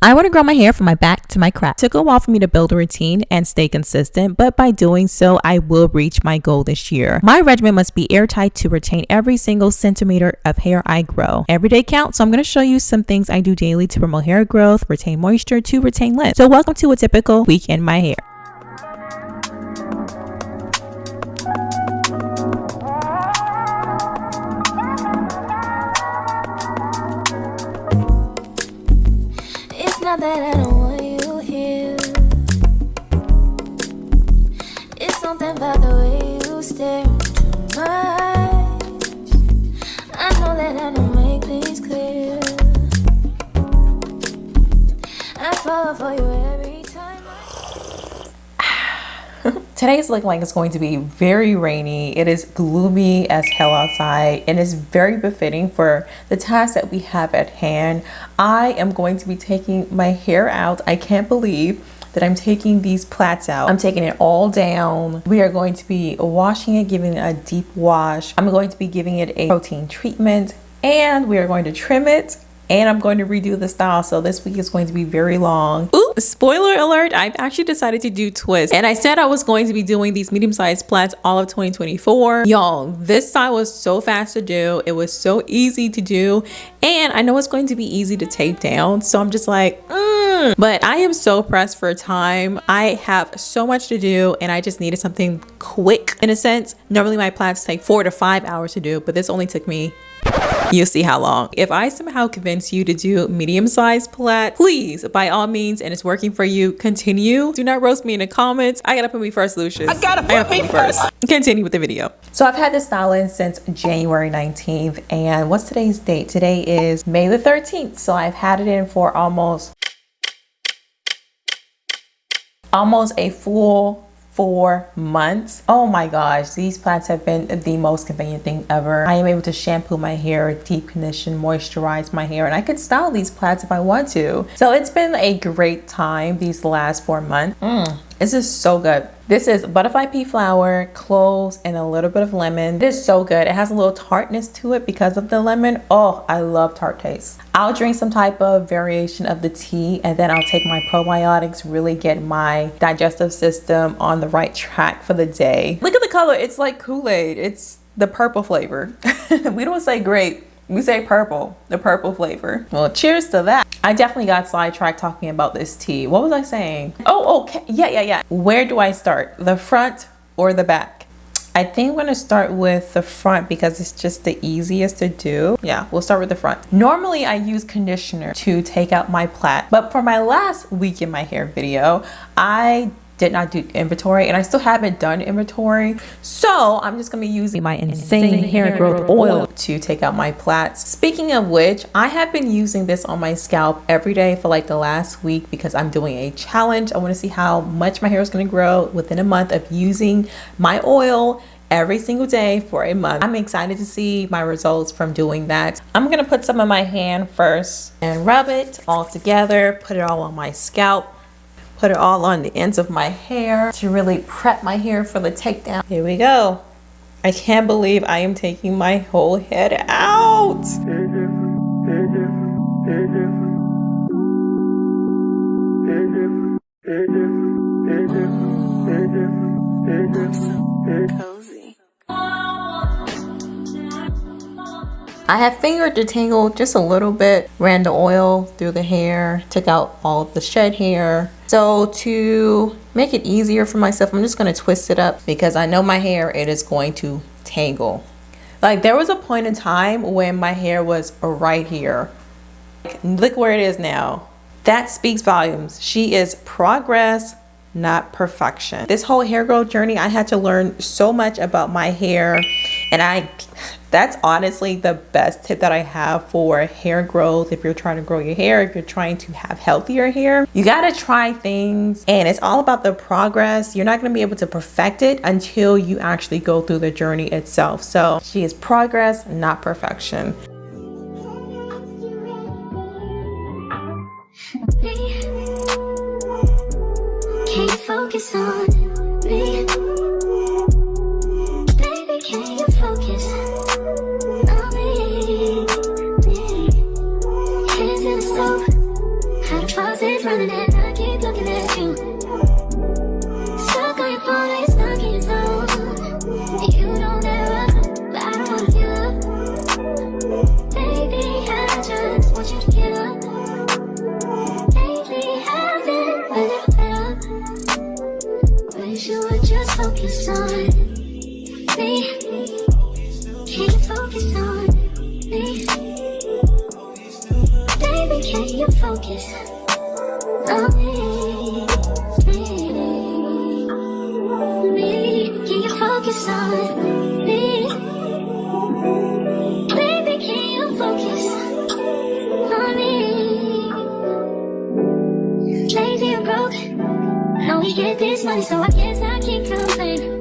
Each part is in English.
I want to grow my hair from my back to my crotch. It took a while for me to build a routine and stay consistent, but by doing so, I will reach my goal this year. My regimen must be airtight to retain every single centimeter of hair I grow. Every day counts, so I'm going to show you some things I do daily to promote hair growth, retain moisture, to retain length. So welcome to a typical week in my hair. Not that I don't want you here. It's something about the way you stare into my eyes. I know that I don't make things clear. I fall for you every time. Today's looking like it's going to be very rainy. It is gloomy as hell outside and it's very befitting for the task that we have at hand. I am going to be taking my hair out. I can't believe that I'm taking these plaits out. I'm taking it all down. We are going to be washing it, giving it a deep wash. I'm going to be giving it a protein treatment and we are going to trim it. And I'm going to redo the style, so this week is going to be very long. Ooh, spoiler alert, I've actually decided to do twists. And I said I was going to be doing these medium-sized plaits all of 2024. Y'all, this style was so fast to do. It was so easy to do. And I know it's going to be easy to tape down, so I'm just like, But I am so pressed for time. I have so much to do and I just needed something quick in a sense. Normally my plaits take 4 to 5 hours to do, but this only took me, you'll see how long. If I somehow convince you to do medium-sized plaits, please, by all means, and it's working for you, continue. Do not roast me in the comments. I gotta put me first, Lucius. I gotta put me first. Continue with the video. So I've had this style in since January 19th. And what's today's date? Today is May the 13th. So I've had it in for almost a full 4 months. Oh my gosh, these plaits have been the most convenient thing ever. I am able to shampoo my hair, deep condition, moisturize my hair, and I could style these plaits if I want to. So it's been a great time these last 4 months. This is so good. This is butterfly pea flower, cloves, and a little bit of lemon. This is so good. It has a little tartness to it because of the lemon. Oh, I love tart taste. I'll drink some type of variation of the tea and then I'll take my probiotics, really get my digestive system on the right track for the day. Look at the color. It's like Kool-Aid. It's the purple flavor. We don't say grape. We say purple, the purple flavor. Well, cheers to that. I definitely got sidetracked talking about this tea. What was I saying? Oh, okay. Yeah. Where do I start? The front or the back? I think I'm gonna start with the front because it's just the easiest to do. Yeah, we'll start with the front. Normally I use conditioner to take out my plait, but for my last week in my hair video, I did not do inventory and I still haven't done inventory. So I'm just gonna be using my insane hair growth oil to take out my plaits. Speaking of which, I have been using this on my scalp every day for like the last week because I'm doing a challenge. I wanna see how much my hair is gonna grow within a month of using my oil every single day for a month. I'm excited to see my results from doing that. I'm gonna put some on my hand first and rub it all together, put it all on my scalp. Put it all on the ends of my hair to really prep my hair for the takedown. Here we go. I can't believe I am taking my whole head out. Cozy. I have fingered detangled just a little bit, ran the oil through the hair, took out all of the shed hair. So to make it easier for myself, I'm just gonna twist it up because I know my hair, it is going to tangle. Like there was a point in time when my hair was right here. Look where it is now. That speaks volumes. She is progress, not perfection. This whole hair growth journey, I had to learn so much about my hair and that's honestly the best tip that I have for hair growth. If you're trying to grow your hair, if you're trying to have healthier hair, you gotta try things and it's all about the progress. You're not gonna be able to perfect it until you actually go through the journey itself. So she is progress, not perfection. Can't focus on me. Baby, can you focus on me? Hands in the soap, how to fall running and I keep looking at you. Stuck on your phone, it's stuck in your zone. You don't ever, but I don't wanna give up. Baby, I just want you to get up. Lately, I've been a little better. Wish you would just focus on me. Can you focus on me? Baby, can you focus on me? Can you focus on me? Baby, can you focus on me? Lazy and broke. Now we get this money, so I guess I can't complain.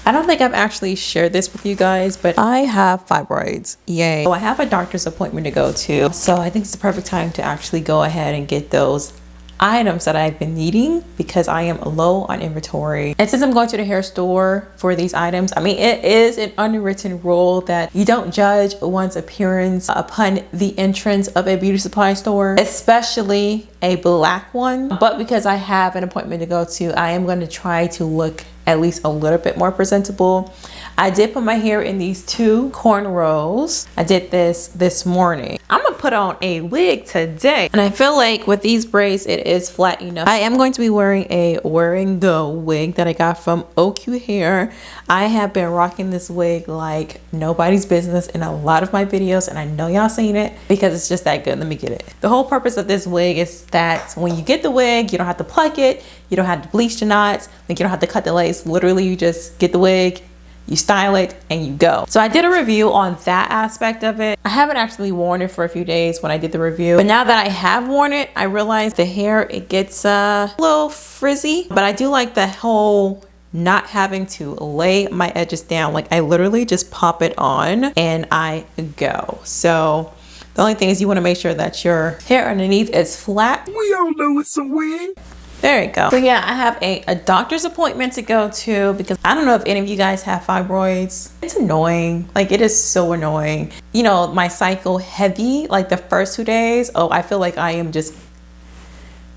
I don't think I've actually shared this with you guys, but I have fibroids. Yay. So I have a doctor's appointment to go to. So I think it's the perfect time to actually go ahead and get those items that I've been needing because I am low on inventory. And since I'm going to the hair store for these items, I mean, it is an unwritten rule that you don't judge one's appearance upon the entrance of a beauty supply store, especially a black one. But because I have an appointment to go to, I am going to try to look at least a little bit more presentable. I did put my hair in these 2 cornrows. I did this morning. I'm gonna put on a wig today. And I feel like with these braids, it is flat enough. I am going to be wearing a wear and go wig that I got from OQ Hair. I have been rocking this wig like nobody's business in a lot of my videos, and I know y'all seen it because it's just that good. Let me get it. The whole purpose of this wig is that when you get the wig, you don't have to pluck it, you don't have to bleach the knots, like you don't have to cut the lace. Literally, you just get the wig, you style it, and you go. So I did a review on that aspect of it. I haven't actually worn it for a few days when I did the review, but now that I have worn it, I realized the hair, it gets a little frizzy, but I do like the whole not having to lay my edges down. Like I literally just pop it on and I go. So the only thing is you want to make sure that your hair underneath is flat. We all know it's a wig. There you go. So yeah, I have a doctor's appointment to go to because I don't know if any of you guys have fibroids. It's annoying. Like it is so annoying. You know, my cycle heavy, like the first 2 days, oh, I feel like I am just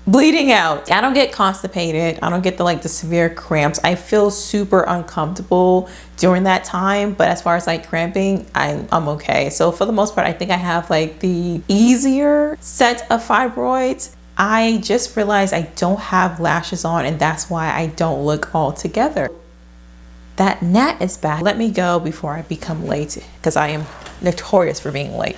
bleeding out. I don't get constipated. I don't get the severe cramps. I feel super uncomfortable during that time, but as far as like cramping, I'm okay. So for the most part, I think I have like the easier set of fibroids. I just realized I don't have lashes on, and that's why I don't look all together. That gnat is back. Let me go before I become late because I am notorious for being late.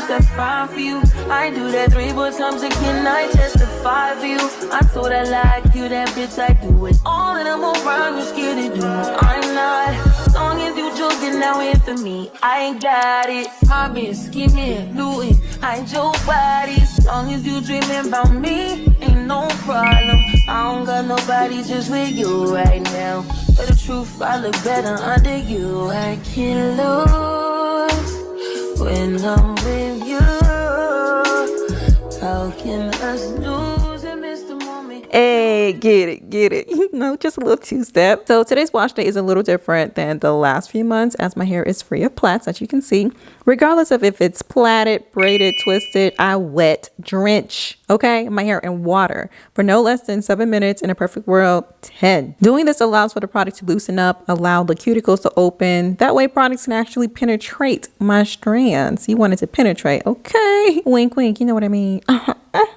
That's fine for you. I do that 3 more times again. I testify for you. I told I like you, that bitch. I do it all, and I'm around. You're scared to do. I'm not. As long as you joking now in for me, I ain't got it. Mobbing, scheming, looting, hide your body. As long as you dreaming about me, ain't no problem. I don't got nobody just with you right now. But the truth, I look better under you. I can't lose when I'm with you. How can us lose and miss the moment? Hey, get it. You know, just a little 2-step. So today's wash day is a little different than the last few months as my hair is free of plaits, as you can see. Regardless of if it's plaited, braided, twisted, I wet, drench, okay, my hair in water for no less than 7 minutes. In a perfect world, 10. Doing this allows for the product to loosen up, allow the cuticles to open. That way products can actually penetrate my strands. You want it to penetrate, okay? Wink, wink, you know what I mean.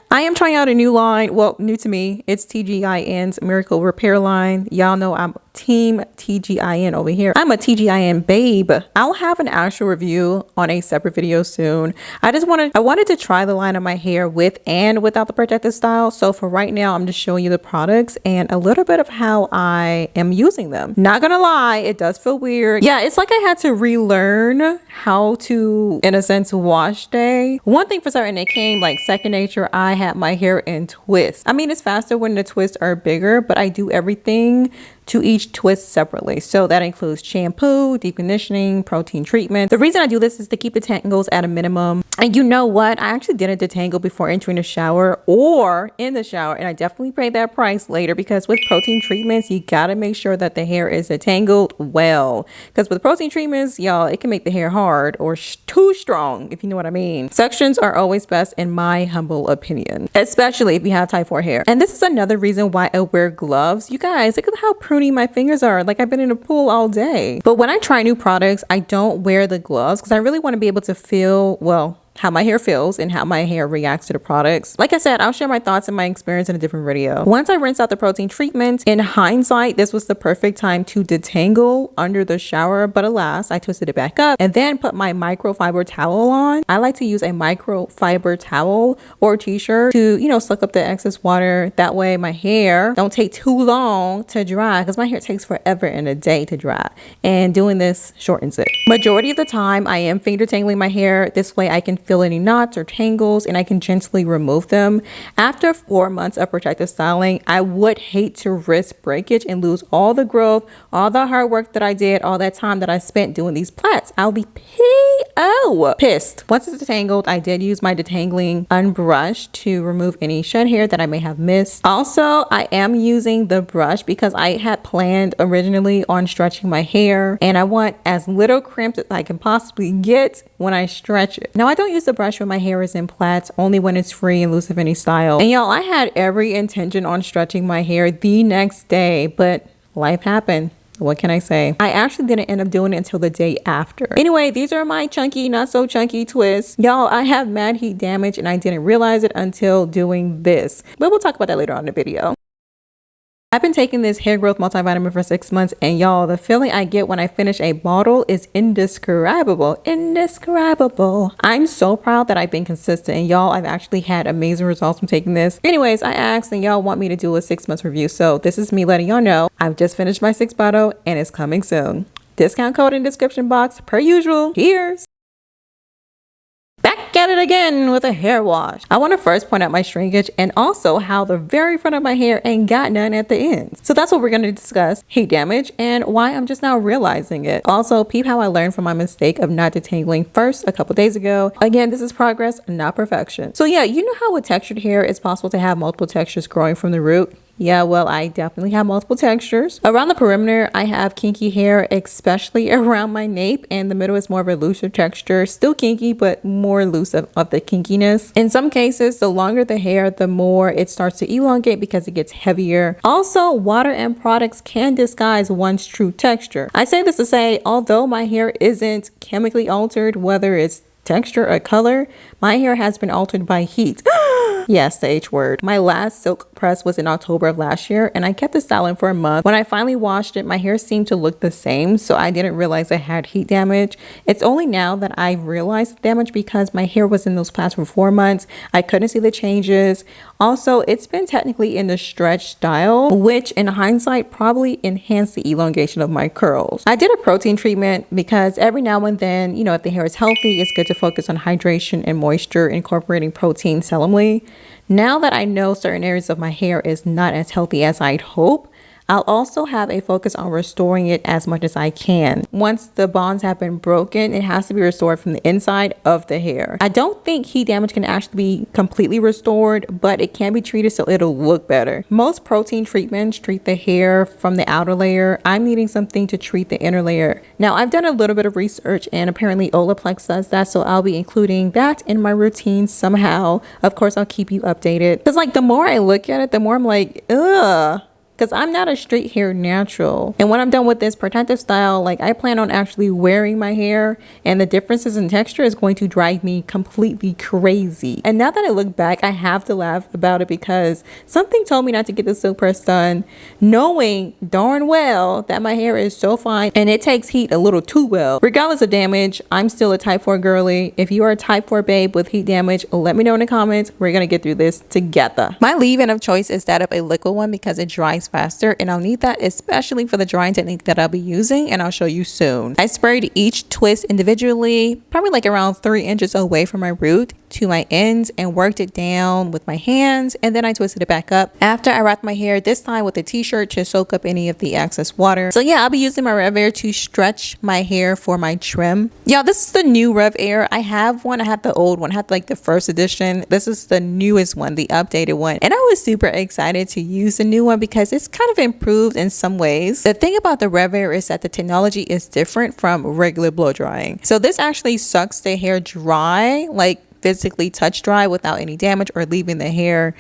I am trying out a new line. Well, new to me. It's TGIN's Miracle Repair line. Y'all know I'm team TGIN over here. I'm a TGIN babe. I'll have an actual review on a separate video soon. I wanted to try the line on my hair with and without the protective style. So for right now, I'm just showing you the products and a little bit of how I am using them. Not gonna lie, it does feel weird. Yeah, it's like I had to relearn how to, in a sense, wash day. One thing for certain, it came like second nature. I had my hair in twists. I mean, it's faster when the twists are bigger, but I do everything to each twist separately. So that includes shampoo, deep conditioning, protein treatment. The reason I do this is to keep the tangles at a minimum. And you know what? I actually didn't detangle before entering the shower or in the shower. And I definitely paid that price later, because with protein treatments, you gotta make sure that the hair is detangled well. Because with protein treatments, y'all, it can make the hair hard or too strong, if you know what I mean. Sections are always best in my humble opinion, especially if you have type 4 hair. And this is another reason why I wear gloves. You guys, look at how pruny my fingers are. Like I've been in a pool all day. But when I try new products, I don't wear the gloves because I really want to be able to feel, well, how my hair feels and how my hair reacts to the products. Like I said, I'll share my thoughts and my experience in a different video. Once I rinsed out the protein treatment, in hindsight, this was the perfect time to detangle under the shower, but alas, I twisted it back up and then put my microfiber towel on. I like to use a microfiber towel or t-shirt to, you know, suck up the excess water. That way my hair don't take too long to dry, because my hair takes forever and a day to dry. And doing this shortens it. Majority of the time, I am finger tangling my hair. This way I can feel any knots or tangles and I can gently remove them. After 4 months of protective styling, I would hate to risk breakage and lose all the growth, all the hard work that I did, all that time that I spent doing these plaits. I'll be pissed. Once it's detangled, I did use my detangling unbrush to remove any shed hair that I may have missed. Also, I am using the brush because I had planned originally on stretching my hair and I want as little crimp as I can possibly get when I stretch it. Now, I don't use the brush when my hair is in plaits, only when it's free and loose of any style. And y'all, I had every intention on stretching my hair the next day, but life happened. What can I say? I actually didn't end up doing it until the day after. Anyway, these are my chunky, not so chunky twists. Y'all, I have mad heat damage and I didn't realize it until doing this. But we'll talk about that later on in the video. I've been taking this hair growth multivitamin for 6 months, and y'all, the feeling I get when I finish a bottle is indescribable. I'm so proud that I've been consistent, and y'all, I've actually had amazing results from taking this. Anyways, I asked and y'all want me to do a 6 months review, so this is me letting y'all know I've just finished my 6th bottle and it's coming soon. Discount code in description box per usual. Here's back at it again with a hair wash. I want to first point out my shrinkage and also how the very front of my hair ain't got none at the ends. So that's what we're going to discuss: heat damage and why I'm just now realizing it. Also, peep how I learned from my mistake of not detangling first a couple days ago. Again, this is progress, not perfection. So yeah, you know how with textured hair it's possible to have multiple textures growing from the root? Yeah, well, I definitely have multiple textures. Around the perimeter, I have kinky hair, especially around my nape, and the middle is more of a looser texture. Still kinky, but more loose of the kinkiness. In some cases, the longer the hair, the more it starts to elongate because it gets heavier. Also, water and products can disguise one's true texture. I say this to say, although my hair isn't chemically altered, whether it's texture or color, my hair has been altered by heat. Yes, the H word. My last silk press was in October of last year and I kept the style in for a month. When I finally washed it, my hair seemed to look the same, so I didn't realize I had heat damage. It's only now that I realized the damage because my hair was in those plaits for 4 months. I couldn't see the changes. Also, it's been technically in the stretch style, which in hindsight probably enhanced the elongation of my curls. I did a protein treatment because every now and then, you know, if the hair is healthy, it's good to focus on hydration and moisture, incorporating protein seldomly. Now that I know certain areas of my hair is not as healthy as I'd hope, I'll also have a focus on restoring it as much as I can. Once the bonds have been broken, it has to be restored from the inside of the hair. I don't think heat damage can actually be completely restored, but it can be treated so it'll look better. Most protein treatments treat the hair from the outer layer. I'm needing something to treat the inner layer. Now, I've done a little bit of research and apparently Olaplex does that, so I'll be including that in my routine somehow. Of course, I'll keep you updated. Because like the more I look at it, the more I'm like, ugh. Because I'm not a straight hair natural. And when I'm done with this protective style, like I plan on actually wearing my hair, and the differences in texture is going to drive me completely crazy. And now that I look back, I have to laugh about it because something told me not to get the silk press done, knowing darn well that my hair is so fine and it takes heat a little too well. Regardless of damage, I'm still a type 4 girly. If you are a type 4 babe with heat damage, let me know in the comments. We're gonna get through this together. My leave-in of choice is that of a liquid one because it dries faster, and I'll need that especially for the drying technique that I'll be using, and I'll show you soon. I sprayed each twist individually, probably like around 3 inches away from my root, to my ends and worked it down with my hands, and then I twisted it back up after I wrapped my hair, this time with a t-shirt to soak up any of the excess water. So yeah, I'll be using my revair to stretch my hair for my trim. Y'all, this is the new revair. I have one, I have the old one, I have like the first edition. This is the newest one, the updated one, and I was super excited to use the new one because it's kind of improved in some ways. The thing about the revair is that the technology is different from regular blow drying. So this actually sucks the hair dry, like physically touch dry without any damage or leaving the hair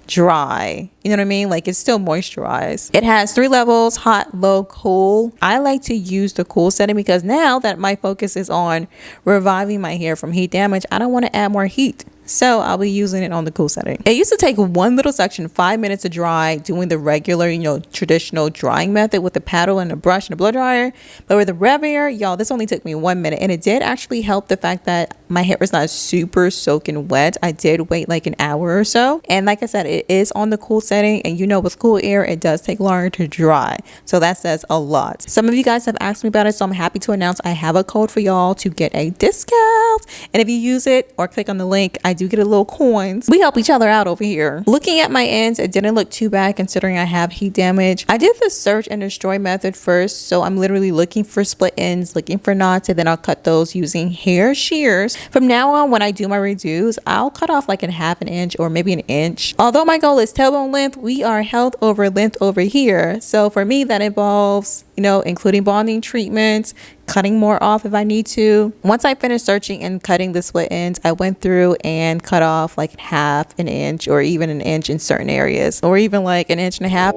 dry. You know what I mean? Like it's still moisturized. It has 3 levels: hot, low, cool. I like to use the cool setting because now that my focus is on reviving my hair from heat damage, I don't want to add more heat. So I'll be using it on the cool setting. It used to take one little section 5 minutes to dry doing the regular, traditional drying method with the paddle and a brush and a blow dryer. But with the revair, y'all, this only took me 1 minute, and it did actually help the fact that my hair was not super soaking wet. I did wait like an hour or so. And like I said, it is on the cool setting, and with cool air, it does take longer to dry. So that says a lot. Some of you guys have asked me about it, so I'm happy to announce I have a code for y'all to get a discount. And if you use it or click on the link, I do get a little coins. We help each other out over here. Looking at my ends, it didn't look too bad considering I have heat damage. I did the search and destroy method first, so I'm literally looking for split ends, looking for knots, and then I'll cut those using hair shears. From now on, when I do my redos, I'll cut off like a ½ an inch or maybe an inch. Although my goal is tailbone length, we are health over length over here. So for me, that involves, including bonding treatments, cutting more off if I need to. Once I finished searching and cutting the split ends, I went through and cut off like ½ an inch or even an inch in certain areas, or even like an inch and a half.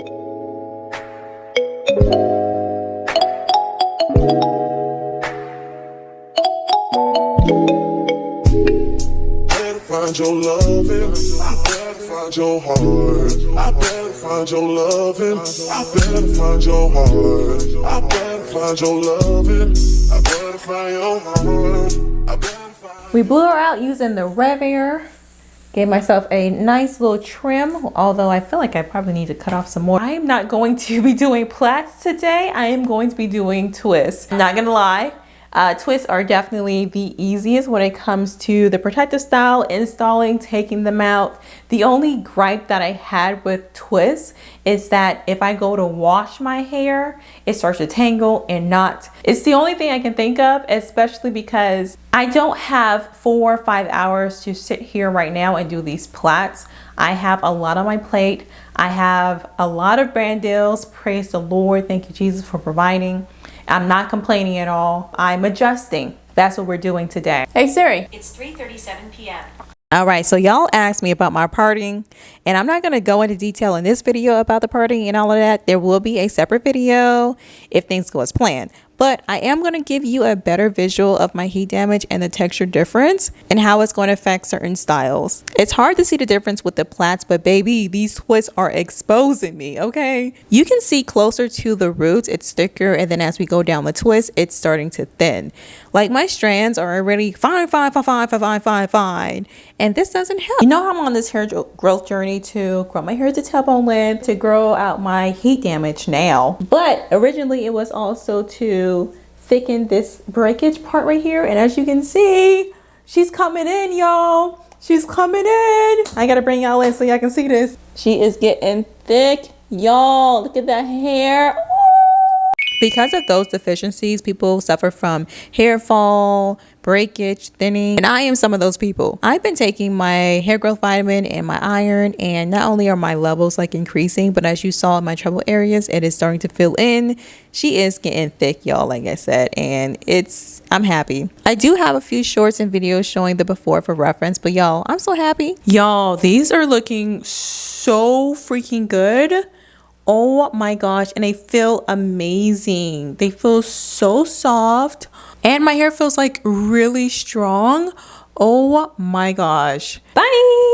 Find your loving, I better find your heart. I better find your loving, I better find your heart. I better find your loving, I better find your heart. I better find. We blew her out using the revair. Gave myself a nice little trim, although I feel like I probably need to cut off some more. I am not going to be doing plaits today. I am going to be doing twists. I'm not gonna lie. Twists are definitely the easiest when it comes to the protective style, installing, taking them out. The only gripe that I had with twists is that if I go to wash my hair, it starts to tangle and knot. It's the only thing I can think of, especially because I don't have 4 or 5 hours to sit here right now and do these plaits. I have a lot on my plate. I have a lot of brand deals. Praise the Lord. Thank you, Jesus, for providing. I'm not complaining at all. I'm adjusting. That's what we're doing today. Hey Siri. It's 3:37 p.m. All right, so y'all asked me about my parting, and I'm not going to go into detail in this video about the parting and all of that. There will be a separate video if things go as planned. But I am going to give you a better visual of my heat damage and the texture difference and how it's going to affect certain styles. It's hard to see the difference with the plaits, but baby, these twists are exposing me, okay? You can see closer to the roots, it's thicker, and then as we go down the twist, it's starting to thin. Like my strands are already fine, and this doesn't help. You know I'm on this hair growth journey to grow my hair to tailbone length, to grow out my heat damage now. But originally it was also to thicken this breakage part right here, and as you can see, she's coming in, y'all. She's coming in. I gotta bring y'all in so y'all can see this. She is getting thick, y'all. Look at that hair. Because of those deficiencies, people suffer from hair fall, breakage, thinning, and I am some of those people. I've been taking my hair growth vitamin and my iron, and not only are my levels like increasing, but as you saw in my trouble areas, it is starting to fill in. She is getting thick, y'all, like I said, and I'm happy. I do have a few shorts and videos showing the before for reference, but y'all, I'm so happy. Y'all, these are looking so freaking good. Oh my gosh, and they feel amazing. They feel so soft, and my hair feels like really strong. Oh my gosh. Bye.